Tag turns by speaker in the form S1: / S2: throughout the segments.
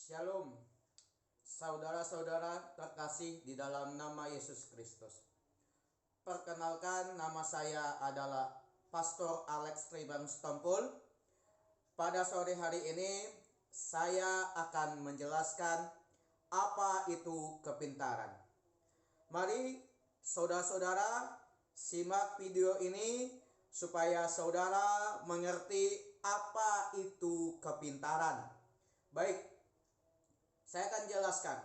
S1: Shalom, saudara-saudara terkasih di dalam nama Yesus Kristus. Perkenalkan, nama saya adalah Pastor Alex Tribanus Tompul. Pada sore hari ini, saya akan menjelaskan apa itu kepintaran. Mari saudara-saudara simak video ini supaya saudara mengerti apa itu kepintaran. Baik, saya akan jelaskan.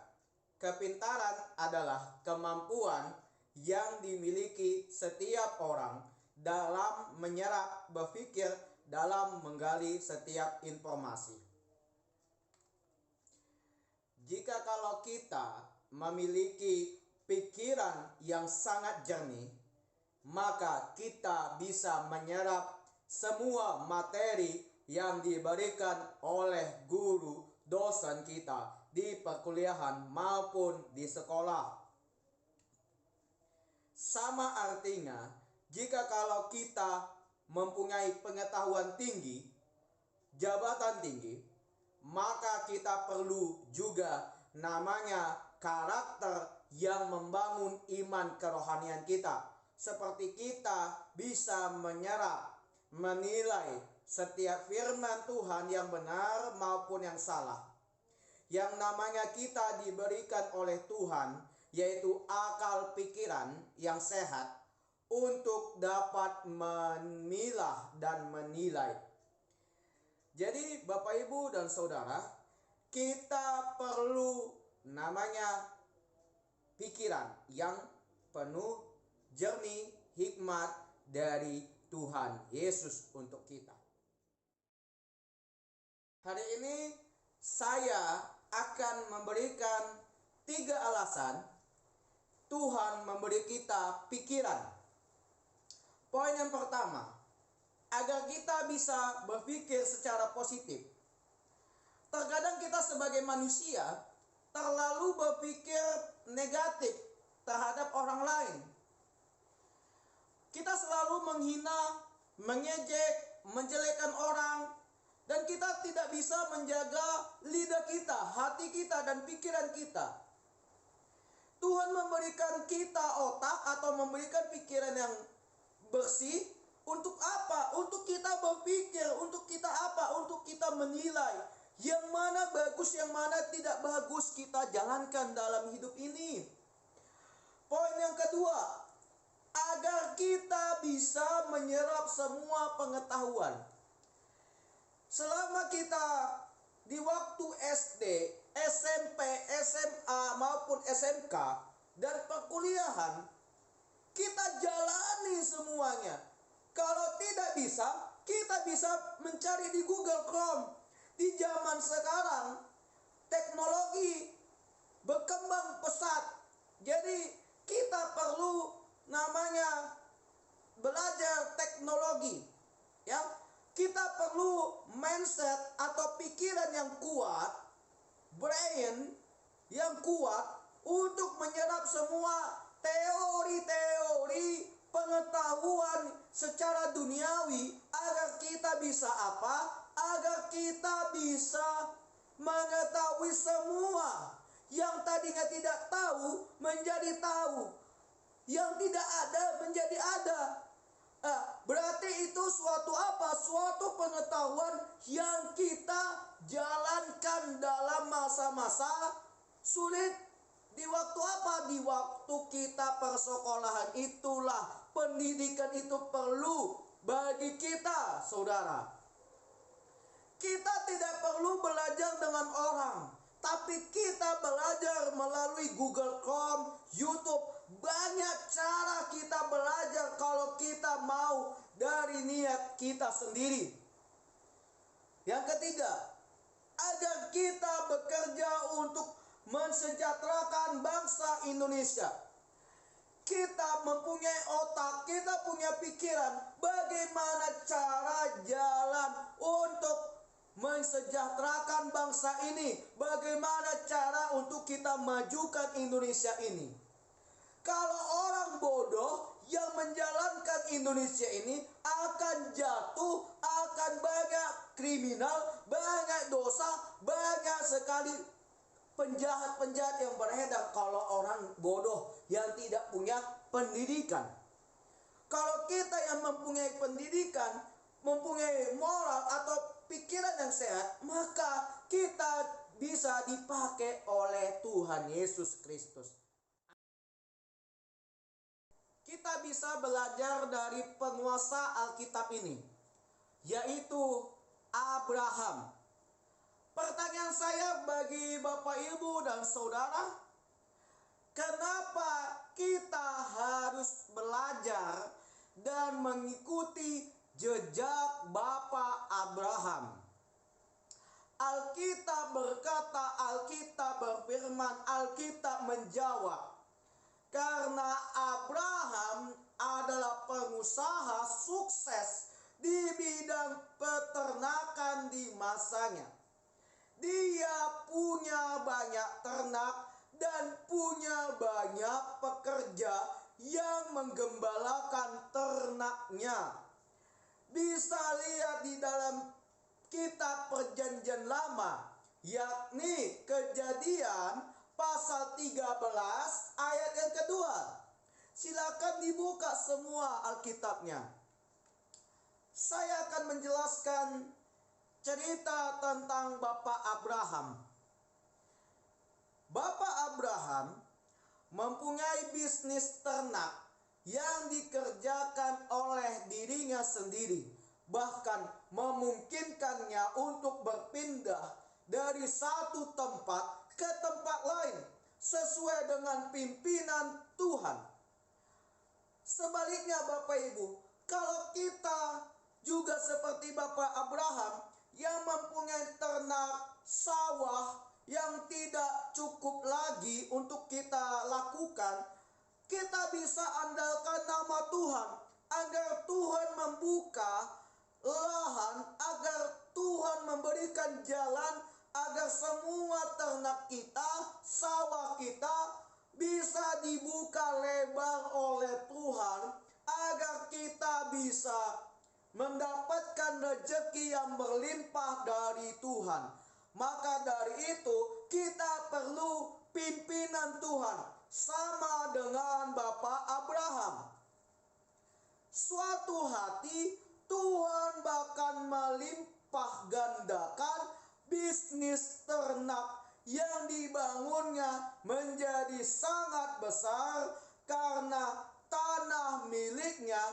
S1: Kepintaran adalah kemampuan yang dimiliki setiap orang dalam menyerap, berpikir, dalam menggali setiap informasi. Jika kalau kita memiliki pikiran yang sangat jernih, maka kita bisa menyerap semua materi yang diberikan oleh guru dosen kita di perkuliahan maupun di sekolah. Sama artinya, jika kalau kita mempunyai pengetahuan tinggi, jabatan tinggi, maka kita perlu juga namanya karakter yang membangun iman kerohanian kita. Seperti kita bisa menyerap, menilai setiap firman Tuhan yang benar maupun yang salah. Yang namanya kita diberikan oleh Tuhan, yaitu akal pikiran yang sehat untuk dapat memilah dan menilai. Jadi Bapak Ibu dan Saudara, kita perlu namanya pikiran yang penuh jernih hikmat dari Tuhan Yesus untuk kita. Hari ini saya akan memberikan 3 alasan Tuhan memberi kita pikiran. Poin yang pertama, agar kita bisa berpikir secara positif. Terkadang kita sebagai manusia terlalu berpikir negatif terhadap orang lain. Kita selalu menghina, mengejek, menjelekkan orang, dan kita tidak bisa menjaga lidah kita, hati kita, dan pikiran kita. Tuhan memberikan kita otak atau memberikan pikiran yang bersih. Untuk apa? Untuk kita berpikir, untuk kita apa? Untuk kita menilai yang mana bagus, yang mana tidak bagus kita jalankan dalam hidup ini. Poin yang kedua, agar kita bisa menyerap semua pengetahuan. Selama kita di waktu SD, SMP, SMA maupun SMK dan perkuliahan, kita jalani semuanya. Kalau tidak bisa, kita bisa mencari di Google Chrome. Di zaman sekarang, teknologi berkembang pesat. Jadi kita perlu namanya belajar teknologi, ya. Kita perlu mindset atau pikiran yang kuat, brain yang kuat untuk menyerap semua teori-teori pengetahuan secara duniawi, agar kita bisa apa? Agar kita bisa mengetahui semua yang tadinya tidak tahu menjadi tahu, yang tidak ada menjadi ada. Berarti itu suatu apa? Suatu pengetahuan yang kita jalankan dalam masa-masa sulit. Di waktu apa? Di waktu kita persekolahan. Itulah pendidikan itu perlu bagi kita, saudara. Kita tidak perlu belajar dengan orang, tapi kita belajar melalui Google Chrome, YouTube. Banyak cara kita belajar kalau kita mau dari niat kita sendiri. Yang ketiga, agar kita bekerja untuk mensejahterakan bangsa Indonesia. Kita mempunyai otak, kita punya pikiran, bagaimana cara jalan untuk mensejahterakan bangsa ini, bagaimana cara untuk kita majukan Indonesia ini. Kalau orang bodoh yang menjalankan Indonesia ini akan jatuh, akan banyak kriminal, banyak dosa, banyak sekali penjahat-penjahat yang beredar kalau orang bodoh yang tidak punya pendidikan. Kalau kita yang mempunyai pendidikan, mempunyai moral atau pikiran yang sehat, maka kita bisa dipakai oleh Tuhan Yesus Kristus. Kita bisa belajar dari penguasa Alkitab ini, yaitu Abraham. Pertanyaan saya bagi Bapak, Ibu, dan Saudara, kenapa kita harus belajar dan mengikuti jejak Bapak Abraham? Alkitab berkata, Alkitab berfirman, Alkitab menjawab, karena Abraham adalah pengusaha sukses di bidang peternakan di masanya. Dia punya banyak ternak dan punya banyak pekerja yang menggembalakan ternaknya. Bisa lihat di dalam kitab Perjanjian Lama, yakni Kejadian pasal 13 ayat yang kedua. Silakan dibuka semua Alkitabnya. Saya akan menjelaskan cerita tentang Bapak Abraham. Bapak Abraham mempunyai bisnis ternak yang dikerjakan oleh dirinya sendiri, bahkan memungkinkannya untuk berpindah dari satu tempat ke tempat lain sesuai dengan pimpinan Tuhan. Sebaliknya Bapak Ibu, kalau kita juga seperti Bapak Abraham yang mempunyai ternak sawah yang tidak cukup lagi untuk kita lakukan, kita bisa andalkan nama Tuhan agar Tuhan membuka lahan, agar Tuhan memberikan jalan, agar semua ternak kita, sawah kita bisa dibuka lebar oleh Tuhan, agar kita bisa mendapatkan rezeki yang berlimpah dari Tuhan. Maka dari itu kita perlu pimpinan Tuhan, sama dengan Bapak Abraham. Suatu hati Tuhan bahkan melimpah gandakan bisnis ternak yang dibangunnya menjadi sangat besar, karena tanah miliknya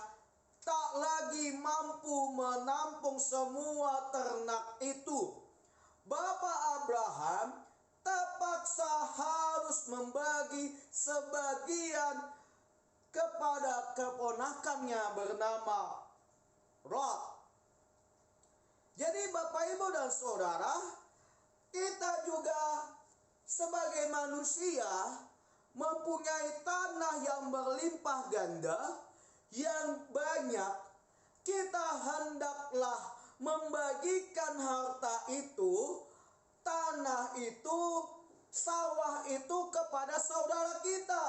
S1: tak lagi mampu menampung semua ternak itu. Bapak Abraham terpaksa harus membagi sebagian kepada keponakannya bernama Lot. Jadi Bapak, Ibu, dan Saudara, kita juga sebagai manusia mempunyai tanah yang berlimpah ganda, yang banyak. Kita hendaklah membagikan harta itu, tanah itu, sawah itu kepada saudara kita.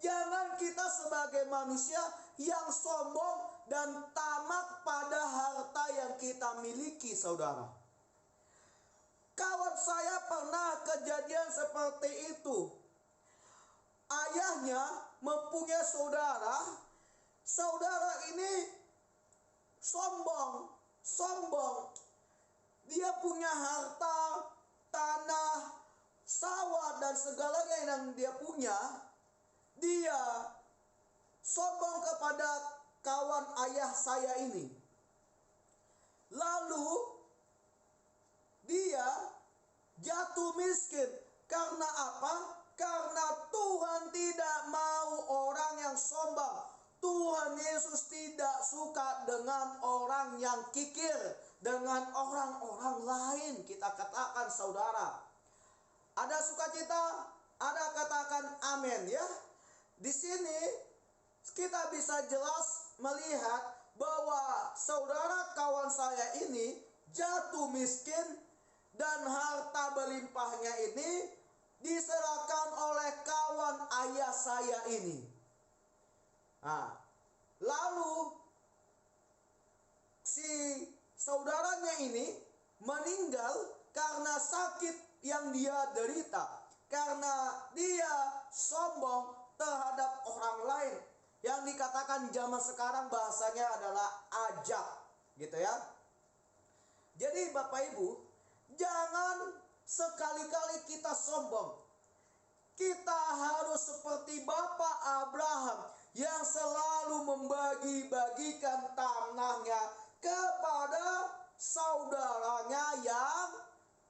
S1: Jangan kita sebagai manusia yang sombong dan tamak pada harta yang kita miliki, saudara. Kawan saya pernah kejadian seperti itu. Ayahnya mempunyai saudara. Saudara ini sombong. Dia punya harta, tanah, sawah, dan segalanya yang dia punya. Dia sombong kepada kawan ayah saya ini. Lalu dia jatuh miskin. Karena apa? Karena Tuhan tidak mau orang yang sombong. Tuhan Yesus tidak suka dengan orang yang kikir, dengan orang-orang lain. Kita katakan saudara, ada sukacita, ada katakan amin ya. Di sini kita bisa jelas melihat bahwa saudara kawan saya ini jatuh miskin, dan harta berlimpahnya ini diserahkan oleh kawan ayah saya ini. Nah, lalu si saudaranya ini meninggal karena sakit yang dia derita, karena dia sombong terhadap orang lain, yang dikatakan zaman sekarang bahasanya adalah ajab, gitu ya. Jadi Bapak Ibu, jangan sekali-kali kita sombong. Kita harus seperti Bapak Abraham yang selalu membagi-bagikan tanahnya kepada saudaranya yang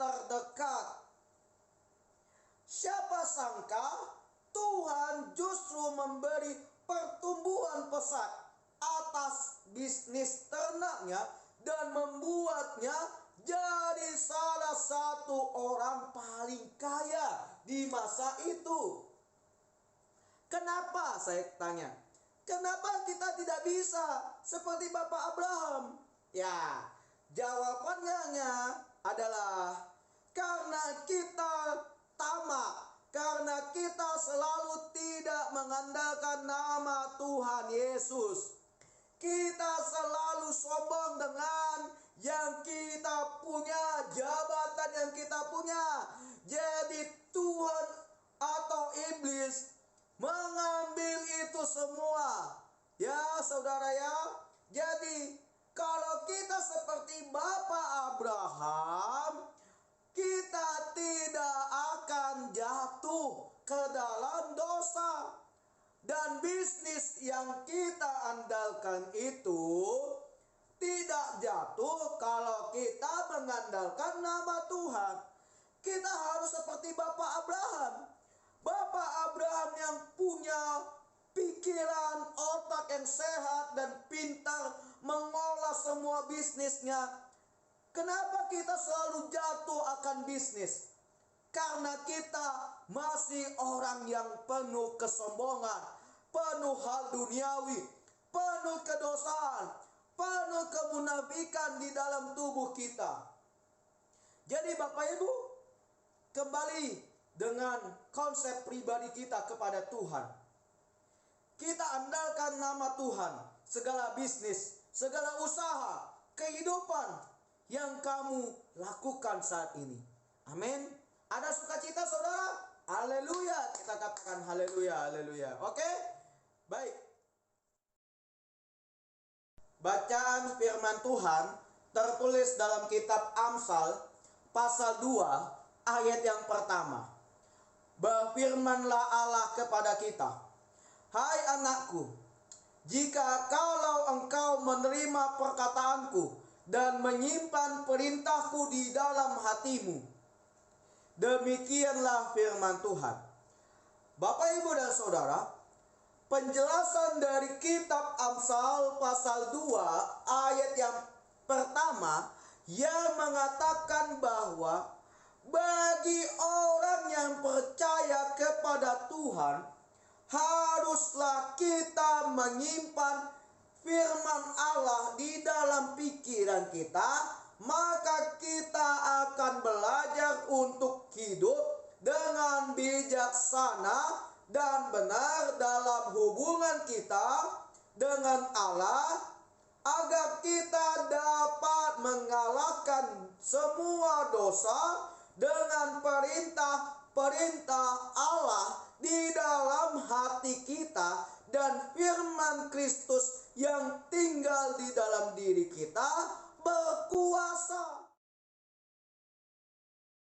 S1: terdekat. Siapa sangka Tuhan justru memberi pertumbuhan pesat atas bisnis ternaknya dan membuatnya jadi salah satu orang paling kaya di masa itu. Kenapa, saya tanya? Kenapa kita tidak bisa seperti Bapak Abraham? Ya, jawabannya adalah karena kita tamak, karena kita selalu tidak mengandalkan nama Tuhan Yesus. Kita selalu sombong dengan yang kita punya, jabatan yang kita punya. Jadi Tuhan atau iblis mengambil itu semua. Ya saudara ya. Jadi kalau kita seperti Bapak Abraham, kita tidak akan jatuh ke dalam dosa. Dan bisnis yang kita andalkan itu tidak jatuh kalau kita mengandalkan nama Tuhan. Kita harus seperti Bapak Abraham. Bapak Abraham yang punya pikiran, otak yang sehat dan pintar mengolah semua bisnisnya. Kenapa kita selalu jatuh akan bisnis? Karena kita masih orang yang penuh kesombongan, penuh hal duniawi, penuh kedosaan, penuh kemunafikan di dalam tubuh kita. Jadi Bapak Ibu, kembali dengan konsep pribadi kita kepada Tuhan. Kita andalkan nama Tuhan, segala bisnis, segala usaha, kehidupan yang kamu lakukan saat ini. Amin. Ada sukacita saudara? Haleluya. Kita katakan haleluya, haleluya. Oke? Baik. Bacaan firman Tuhan tertulis dalam kitab Amsal pasal 2 ayat yang pertama. Berfirmanlah Allah kepada kita, hai anakku, jika engkau menerima perkataanku dan menyimpan perintahku di dalam hatimu. Demikianlah firman Tuhan. Bapak, Ibu, dan Saudara, penjelasan dari kitab Amsal pasal 2 ayat yang pertama yang mengatakan bahwa bagi orang yang percaya kepada Tuhan, haruslah kita menyimpan firman Allah di dalam pikiran kita, maka kita akan belajar untuk hidup dengan bijaksana dan benar dalam hubungan kita dengan Allah, agar kita dapat mengalahkan semua dosa dengan perintah-perintah Allah di dalam hati kita dan firman Kristus yang tinggal di dalam diri kita berkuasa.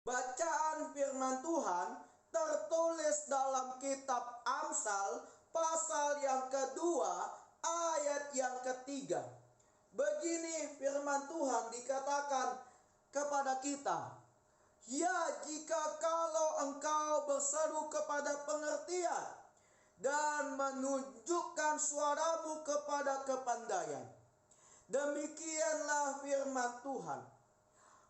S1: Bacaan firman Tuhan tertulis dalam kitab Amsal pasal yang kedua ayat yang ketiga. Begini firman Tuhan dikatakan kepada kita, ya, jika kalau engkau berseru kepada pengertian dan menunjukkan suaramu kepada kepandaian. Demikianlah firman Tuhan.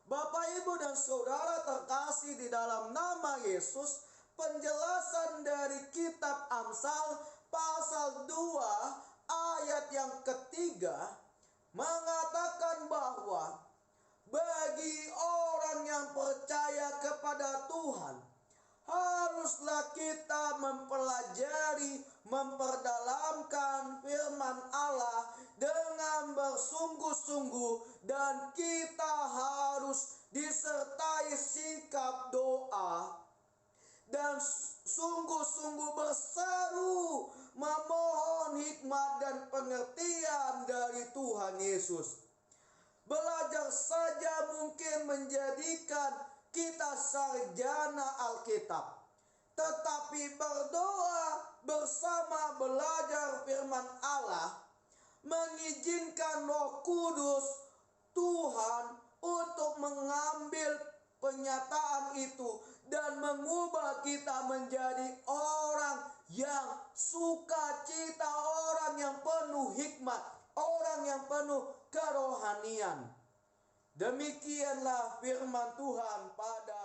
S1: Bapak, Ibu, dan Saudara terkasih di dalam nama Yesus, penjelasan dari kitab Amsal pasal 2 ayat yang ketiga mengatakan bahwa bagi orang yang percaya kepada Tuhan, haruslah kita mempelajari, memperdalamkan firman Allah dengan bersungguh-sungguh, dan kita harus disertai sikap doa dan sungguh-sungguh berseru memohon hikmat dan pengertian dari Tuhan Yesus. Belajar saja mungkin menjadikan kita sarjana Alkitab, tetapi berdoa bersama belajar firman Allah mengizinkan Roh Kudus Tuhan untuk mengambil penyataan itu dan mengubah kita menjadi orang yang sukacita, orang yang penuh hikmat, orang yang penuh kerohanian. Demikianlah firman Tuhan pada